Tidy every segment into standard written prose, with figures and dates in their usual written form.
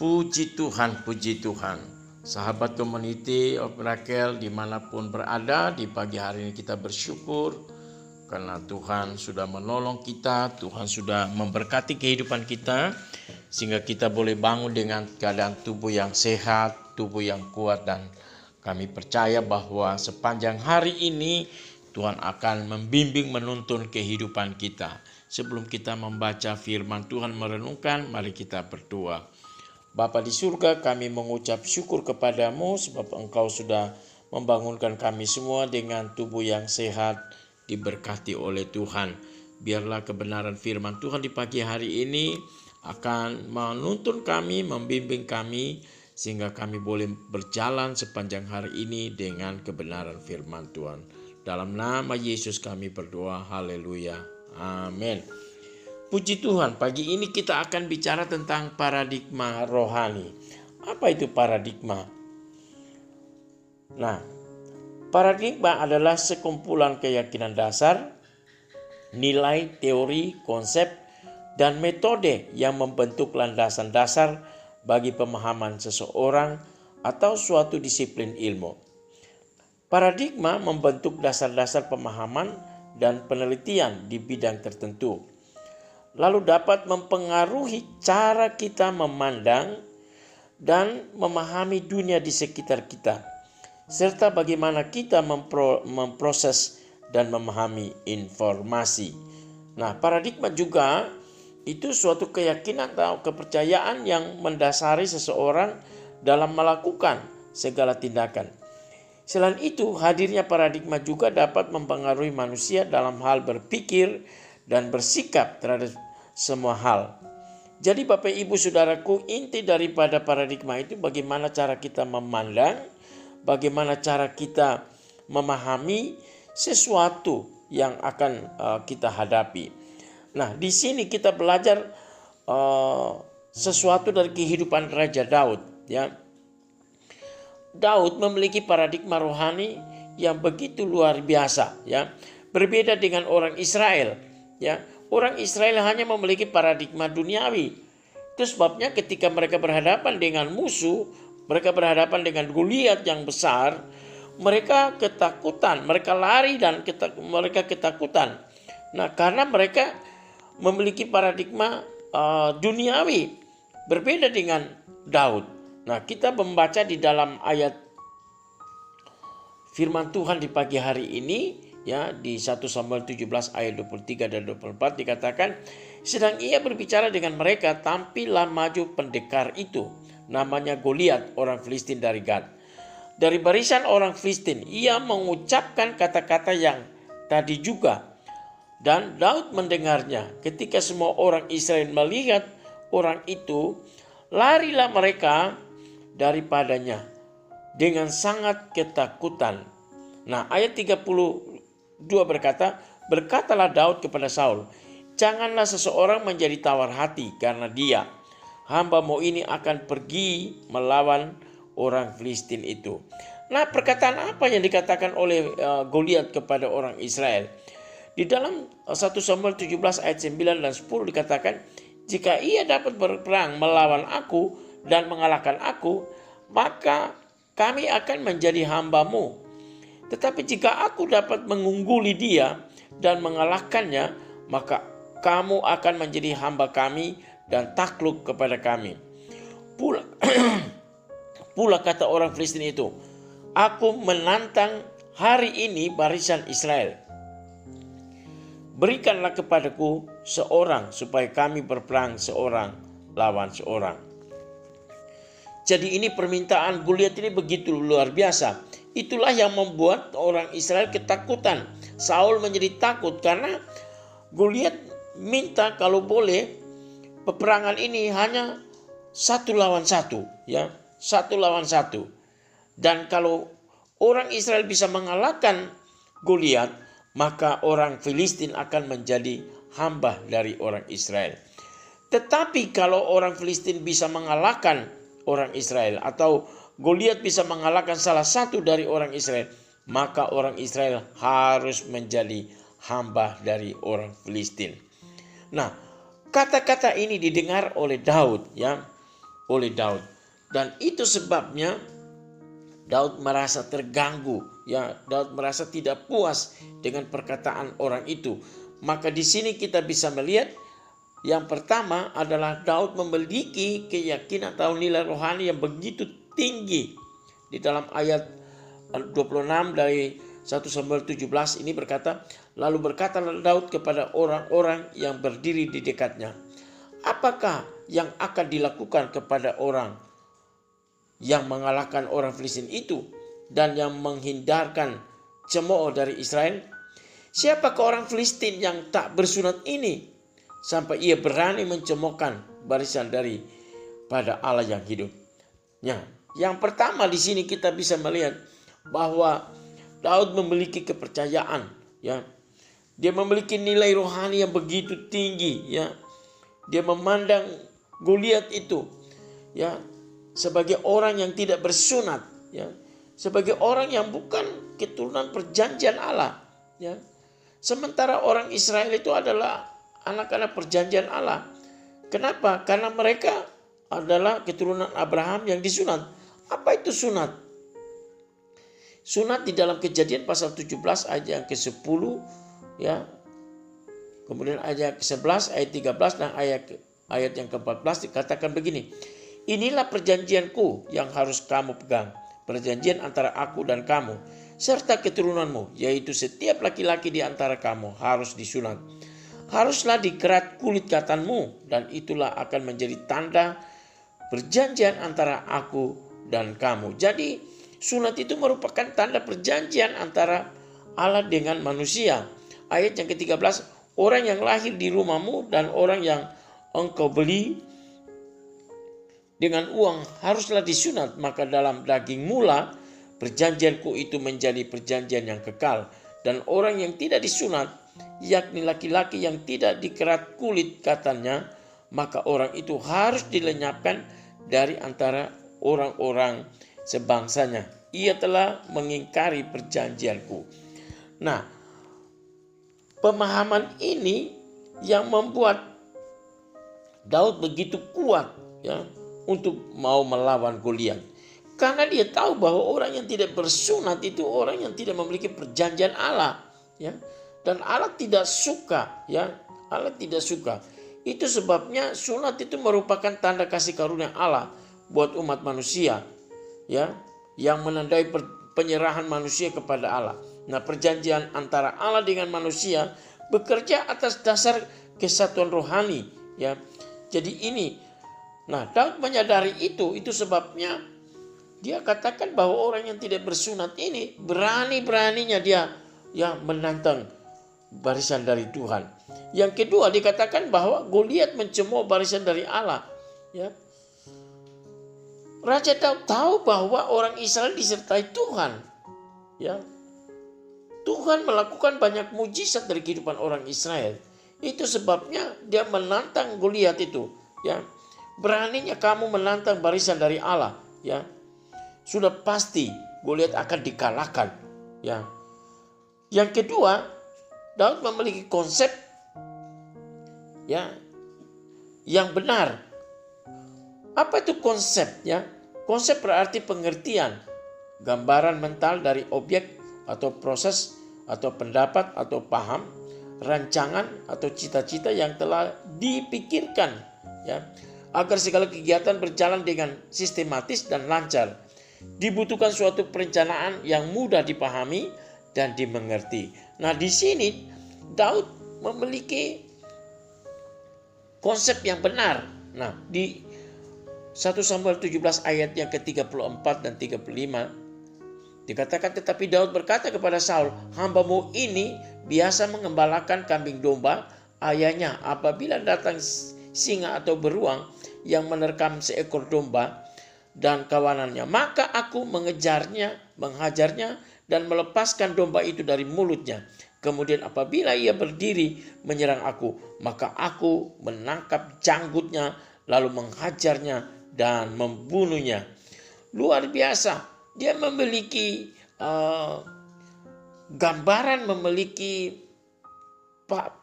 Puji Tuhan, puji Tuhan. Sahabat Community of Miracle dimanapun berada, di pagi hari ini kita bersyukur karena Tuhan sudah menolong kita, Tuhan sudah memberkati kehidupan kita, sehingga kita boleh bangun dengan keadaan tubuh yang sehat, tubuh yang kuat, dan kami percaya bahwa sepanjang hari ini Tuhan akan membimbing menuntun kehidupan kita. Sebelum kita membaca firman Tuhan merenungkan, mari kita berdoa. Bapa di surga, kami mengucap syukur kepadamu sebab Engkau sudah membangunkan kami semua dengan tubuh yang sehat, diberkati oleh Tuhan. Biarlah kebenaran firman Tuhan di pagi hari ini akan menuntun kami, membimbing kami, sehingga kami boleh berjalan sepanjang hari ini dengan kebenaran firman Tuhan. Dalam nama Yesus kami berdoa, haleluya, amin. Puji Tuhan, pagi ini kita akan bicara tentang paradigma rohani. Apa itu paradigma? Nah, paradigma adalah sekumpulan keyakinan dasar, nilai, teori, konsep, dan metode yang membentuk landasan dasar bagi pemahaman seseorang atau suatu disiplin ilmu. Paradigma membentuk dasar-dasar pemahaman dan penelitian di bidang tertentu, lalu dapat mempengaruhi cara kita memandang dan memahami dunia di sekitar kita, serta bagaimana kita memproses dan memahami informasi. Nah, paradigma juga itu suatu keyakinan atau kepercayaan yang mendasari seseorang dalam melakukan segala tindakan. Selain itu, hadirnya paradigma juga dapat mempengaruhi manusia dalam hal berpikir dan bersikap terhadap semua hal. Jadi Bapak Ibu Saudaraku, inti daripada paradigma itu bagaimana cara kita memandang, bagaimana cara kita memahami sesuatu yang akan kita hadapi. Nah, di sini kita belajar sesuatu dari kehidupan Raja Daud, ya. Daud memiliki paradigma rohani yang begitu luar biasa, ya. Berbeda dengan orang Israel, ya. Orang Israel hanya memiliki paradigma duniawi. Itu sebabnya ketika mereka berhadapan dengan musuh, mereka berhadapan dengan Goliat yang besar, mereka ketakutan, mereka lari dan mereka ketakutan. Nah, karena mereka memiliki paradigma duniawi, berbeda dengan Daud. Nah, kita membaca di dalam ayat firman Tuhan di pagi hari ini, ya, di 1 Samuel 17 ayat 23 dan 24 dikatakan, sedang ia berbicara dengan mereka, tampillah maju pendekar itu, namanya Goliat, orang Filistin dari Gad. Dari barisan orang Filistin, ia mengucapkan kata-kata yang tadi juga, dan Daud mendengarnya. Ketika semua orang Israel melihat orang itu, larilah mereka daripadanya dengan sangat ketakutan. Nah, ayat 32 berkata, berkatalah Daud kepada Saul, janganlah seseorang menjadi tawar hati karena dia, hamba-Mu ini akan pergi melawan orang Filistin itu. Nah, perkataan apa yang dikatakan oleh Goliat kepada orang Israel? Di dalam 1 Samuel 17 ayat 9 dan 10 dikatakan, jika ia dapat berperang melawan aku dan mengalahkan aku, maka kami akan menjadi hamba-Mu. Tetapi jika aku dapat mengungguli dia dan mengalahkannya, maka kamu akan menjadi hamba kami dan takluk kepada kami. Pula kata orang Filistin itu, aku menantang hari ini barisan Israel. Berikanlah kepadaku seorang supaya kami berperang seorang lawan seorang. Jadi ini permintaan Goliat ini begitu luar biasa. Itulah yang membuat orang Israel ketakutan. Saul menjadi takut karena Goliat minta kalau boleh peperangan ini hanya 1 lawan 1, ya, 1 lawan 1. Dan kalau orang Israel bisa mengalahkan Goliat, maka orang Filistin akan menjadi hamba dari orang Israel. Tetapi kalau orang Filistin bisa mengalahkan orang Israel atau Goliat bisa mengalahkan salah satu dari orang Israel, maka orang Israel harus menjadi hamba dari orang Filistin. Nah, kata-kata ini didengar oleh Daud, ya, oleh Daud. Dan itu sebabnya Daud merasa terganggu, ya. Daud merasa tidak puas dengan perkataan orang itu. Maka di sini kita bisa melihat yang pertama adalah Daud memiliki keyakinan atau nilai rohani yang begitu tinggi. Di dalam ayat 26 dari 1 Samuel 17 ini berkata, lalu berkata Daud kepada orang-orang yang berdiri di dekatnya, apakah yang akan dilakukan kepada orang yang mengalahkan orang Filistin itu dan yang menghindarkan cemooh dari Israel? Siapakah orang Filistin yang tak bersunat ini sampai ia berani mencemoohkan barisan daripada Allah yang hidup? Ya, yang pertama di sini kita bisa melihat bahwa Daud memiliki kepercayaan, ya. Dia memiliki nilai rohani yang begitu tinggi, ya. Dia memandang Goliat itu, ya, sebagai orang yang tidak bersunat, ya, sebagai orang yang bukan keturunan perjanjian Allah, ya. Sementara orang Israel itu adalah anak-anak perjanjian Allah. Kenapa? Karena mereka adalah keturunan Abraham yang disunat. Apa itu sunat? Sunat di dalam Kejadian pasal 17 ayat yang ke-10, ya. Kemudian ayat ke-11, ayat 13 dan ayat yang ke-14 dikatakan begini. Inilah perjanjianku yang harus kamu pegang, perjanjian antara aku dan kamu serta keturunanmu, yaitu setiap laki-laki di antara kamu harus disunat. Haruslah dikerat kulit katanmu, dan itulah akan menjadi tanda perjanjian antara aku dan kamu. Jadi sunat itu merupakan tanda perjanjian antara Allah dengan manusia. Ayat yang ke-13, orang yang lahir di rumahmu dan orang yang engkau beli dengan uang haruslah disunat, maka dalam daging mula perjanjianku itu menjadi perjanjian yang kekal. Dan orang yang tidak disunat, yakni laki-laki yang tidak dikerat kulit katanya, maka orang itu harus dilenyapkan dari antara orang-orang sebangsanya. Ia telah mengingkari perjanjianku. Nah, pemahaman ini yang membuat Daud begitu kuat, ya, untuk mau melawan Goliat. Karena dia tahu bahwa orang yang tidak bersunat itu orang yang tidak memiliki perjanjian Allah, ya. Dan Allah tidak suka, ya. Allah tidak suka. Itu sebabnya sunat itu merupakan tanda kasih karunia Allah buat umat manusia, ya, yang menandai penyerahan manusia kepada Allah. Nah, perjanjian antara Allah dengan manusia bekerja atas dasar kesatuan rohani, ya. Jadi ini, nah, Daud menyadari itu sebabnya dia katakan bahwa orang yang tidak bersunat ini berani-beraninya dia, ya, menantang barisan dari Tuhan. Yang kedua dikatakan bahwa Goliat mencemooh barisan dari Allah, ya. Raja Daud tahu bahwa orang Israel disertai Tuhan, ya. Tuhan melakukan banyak mujizat dari kehidupan orang Israel. Itu sebabnya dia menantang Goliat itu, ya. Beraninya kamu menantang barisan dari Allah, ya. Sudah pasti Goliat akan dikalahkan, ya. Yang kedua, Daud memiliki konsep, ya, yang benar. Apa itu konsep, ya? Konsep berarti pengertian, gambaran mental dari objek atau proses atau pendapat atau paham, rancangan atau cita-cita yang telah dipikirkan, ya, agar segala kegiatan berjalan dengan sistematis dan lancar. Dibutuhkan suatu perencanaan yang mudah dipahami dan dimengerti. Nah, di sini Daud memiliki konsep yang benar. Nah, di 1 Samuel 17 ayat yang ke-34 dan 35 dikatakan, tetapi Daud berkata kepada Saul, hambamu ini biasa mengembalakan kambing domba ayahnya. Apabila datang singa atau beruang yang menerkam seekor domba dan kawanannya, maka aku mengejarnya, menghajarnya dan melepaskan domba itu dari mulutnya. Kemudian apabila ia berdiri menyerang aku, maka aku menangkap janggutnya lalu menghajarnya dan membunuhnya. Luar biasa. Dia memiliki gambaran, memiliki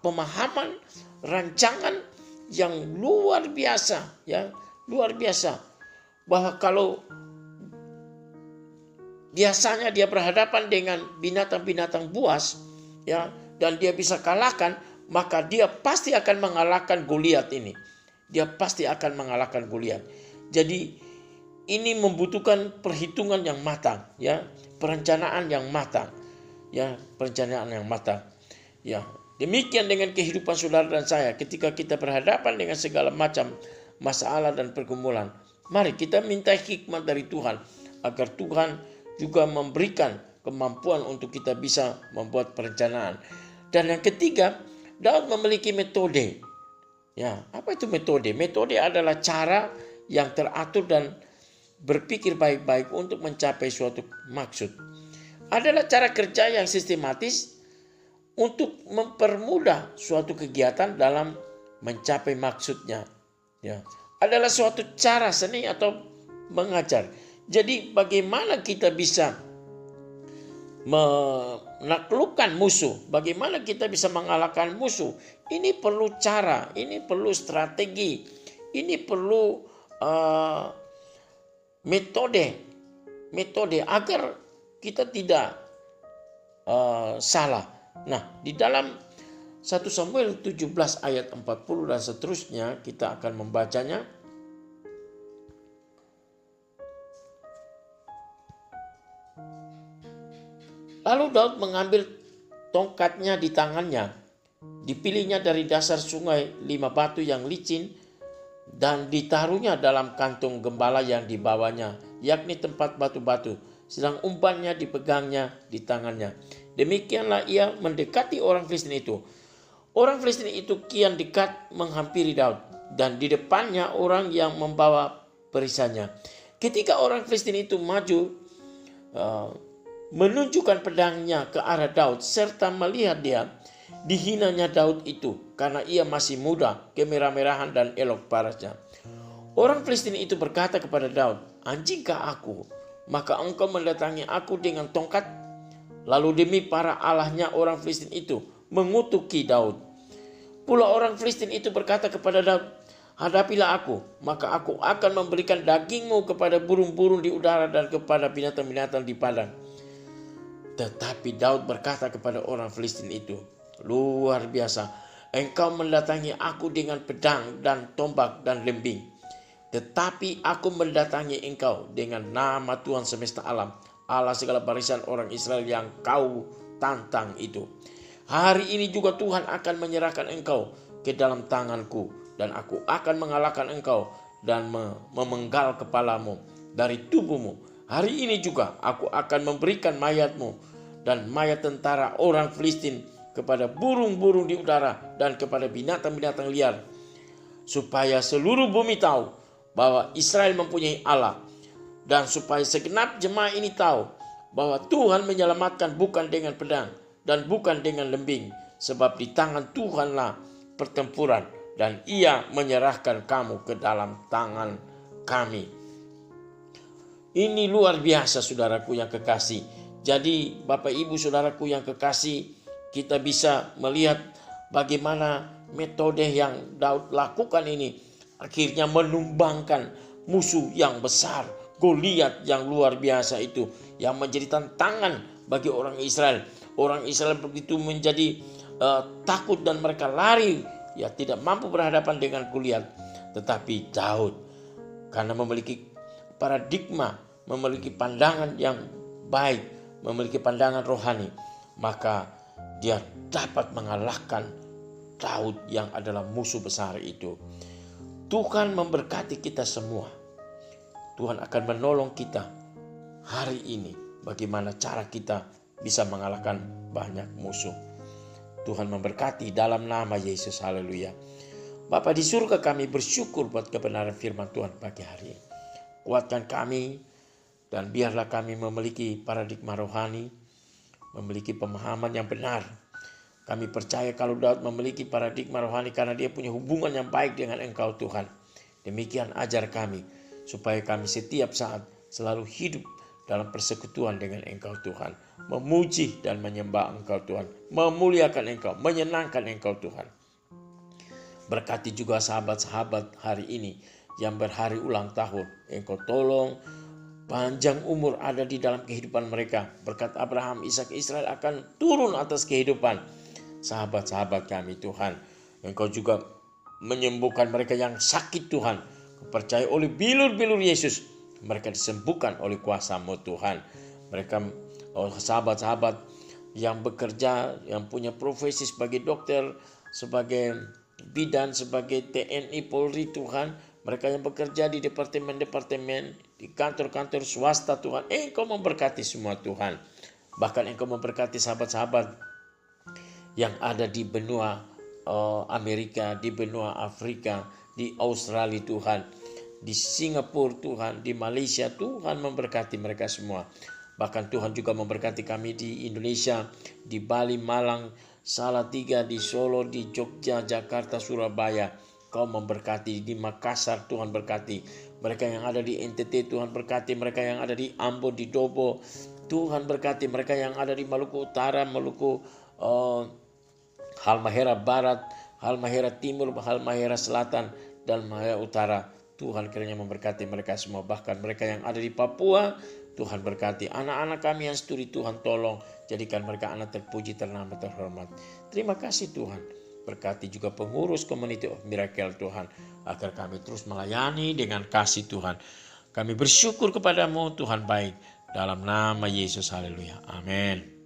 pemahaman, rancangan yang luar biasa, ya, luar biasa. Bahwa kalau biasanya dia berhadapan dengan binatang-binatang buas, ya, dan dia bisa kalahkan, maka dia pasti akan mengalahkan Goliat ini. Dia pasti akan mengalahkan Goliat. Jadi ini membutuhkan perhitungan yang matang, ya, perencanaan yang matang, ya, perencanaan yang matang, ya. Demikian dengan kehidupan saudara dan saya ketika kita berhadapan dengan segala macam masalah dan pergumulan. Mari kita minta hikmat dari Tuhan agar Tuhan juga memberikan kemampuan untuk kita bisa membuat perencanaan. Dan yang ketiga, Daud memiliki metode. Ya, apa itu metode? Metode adalah cara yang teratur dan berpikir baik-baik untuk mencapai suatu maksud. Adalah cara kerja yang sistematis untuk mempermudah suatu kegiatan dalam mencapai maksudnya. Ya, adalah suatu cara seni atau mengajar. Jadi bagaimana kita bisa menaklukkan musuh, bagaimana kita bisa mengalahkan musuh, ini perlu cara, ini perlu strategi, ini perlu metode agar kita tidak salah. Nah, di dalam 1 Samuel 17 ayat 40 dan seterusnya kita akan membacanya. Lalu Daud mengambil tongkatnya di tangannya, dipilihnya dari dasar sungai 5 batu yang licin dan ditaruhnya dalam kantung gembala yang dibawanya, yakni tempat batu-batu, sedang umpannya dipegangnya di tangannya. Demikianlah ia mendekati orang Filistin itu. Orang Filistin itu kian dekat menghampiri Daud, dan di depannya orang yang membawa perisainya. Ketika orang Filistin itu maju menunjukkan pedangnya ke arah Daud serta melihat dia, dihinanya Daud itu karena ia masih muda, kemerah-merahan dan elok parasnya. Orang Filistin itu berkata kepada Daud, "Anjingkah aku, maka engkau mendatangi aku dengan tongkat?" Lalu demi para allahnya orang Filistin itu mengutuki Daud. Pula orang Filistin itu berkata kepada Daud, "Hadapilah aku, maka aku akan memberikan dagingmu kepada burung-burung di udara dan kepada binatang-binatang di padang." Tetapi Daud berkata kepada orang Filistin itu, "Luar biasa, engkau mendatangi aku dengan pedang dan tombak dan lembing. Tetapi aku mendatangi engkau dengan nama Tuhan semesta alam, Allah segala barisan orang Israel yang kau tantang itu. Hari ini juga Tuhan akan menyerahkan engkau ke dalam tanganku, dan aku akan mengalahkan engkau dan memenggal kepalamu dari tubuhmu. Hari ini juga aku akan memberikan mayatmu dan mayat tentara orang Filistin kepada burung-burung di udara dan kepada binatang-binatang liar, supaya seluruh bumi tahu bahwa Israel mempunyai Allah, dan supaya segenap jemaah ini tahu bahwa Tuhan menyelamatkan bukan dengan pedang dan bukan dengan lembing, sebab di tangan Tuhanlah pertempuran, dan ia menyerahkan kamu ke dalam tangan kami." Ini luar biasa saudaraku yang kekasih. Jadi Bapak Ibu saudaraku yang kekasih, kita bisa melihat bagaimana metode yang Daud lakukan ini akhirnya menumbangkan musuh yang besar, Goliat yang luar biasa itu, yang menjadi tantangan bagi orang Israel. Orang Israel begitu menjadi takut dan mereka lari, ya, tidak mampu berhadapan dengan Goliat. Tetapi Daud, karena memiliki paradigma, memiliki pandangan yang baik, memiliki pandangan rohani, maka dia dapat mengalahkan Daud yang adalah musuh besar itu. Tuhan memberkati kita semua. Tuhan akan menolong kita hari ini bagaimana cara kita bisa mengalahkan banyak musuh. Tuhan memberkati dalam nama Yesus. Haleluya. Bapa di surga, kami bersyukur buat kebenaran firman Tuhan pagi hari ini. Kuatkan kami dan biarlah kami memiliki paradigma rohani, memiliki pemahaman yang benar. Kami percaya kalau Daud memiliki paradigma rohani karena dia punya hubungan yang baik dengan Engkau Tuhan. Demikian ajar kami supaya kami setiap saat selalu hidup dalam persekutuan dengan Engkau Tuhan. Memuji dan menyembah Engkau Tuhan. Memuliakan Engkau, menyenangkan Engkau Tuhan. Berkati juga sahabat-sahabat hari ini yang berhari ulang tahun. Engkau tolong panjang umur ada di dalam kehidupan mereka. Berkat Abraham, Ishak, Israel akan turun atas kehidupan sahabat-sahabat kami Tuhan. Engkau juga menyembuhkan mereka yang sakit Tuhan. Percaya oleh bilur-bilur Yesus, mereka disembuhkan oleh kuasa-Mu Tuhan. Mereka sahabat-sahabat yang bekerja, yang punya profesi sebagai dokter, sebagai bidan, sebagai TNI, Polri Tuhan. Mereka yang bekerja di departemen-departemen, di kantor-kantor swasta Tuhan. Engkau memberkati semua Tuhan. Bahkan Engkau memberkati sahabat-sahabat yang ada di benua Amerika, di benua Afrika, di Australia Tuhan, di Singapura Tuhan, di Malaysia Tuhan memberkati mereka semua. Bahkan Tuhan juga memberkati kami di Indonesia, di Bali, Malang, Salatiga, di Solo, di Jogja, Jakarta, Surabaya. Kau memberkati di Makassar, Tuhan berkati. Mereka yang ada di NTT, Tuhan berkati. Mereka yang ada di Ambon, di Dobo, Tuhan berkati. Mereka yang ada di Maluku Utara, Maluku Halmahera Barat, Halmahera Timur, Halmahera Selatan, dan Halmahera Utara. Tuhan kiranya memberkati mereka semua. Bahkan mereka yang ada di Papua, Tuhan berkati. Anak-anak kami yang studi, Tuhan tolong jadikan mereka anak terpuji, ternama, terhormat. Terima kasih Tuhan. Berkati juga pengurus Community of Miracle Tuhan, agar kami terus melayani dengan kasih Tuhan. Kami bersyukur kepadamu Tuhan baik. Dalam nama Yesus, haleluya. Amin.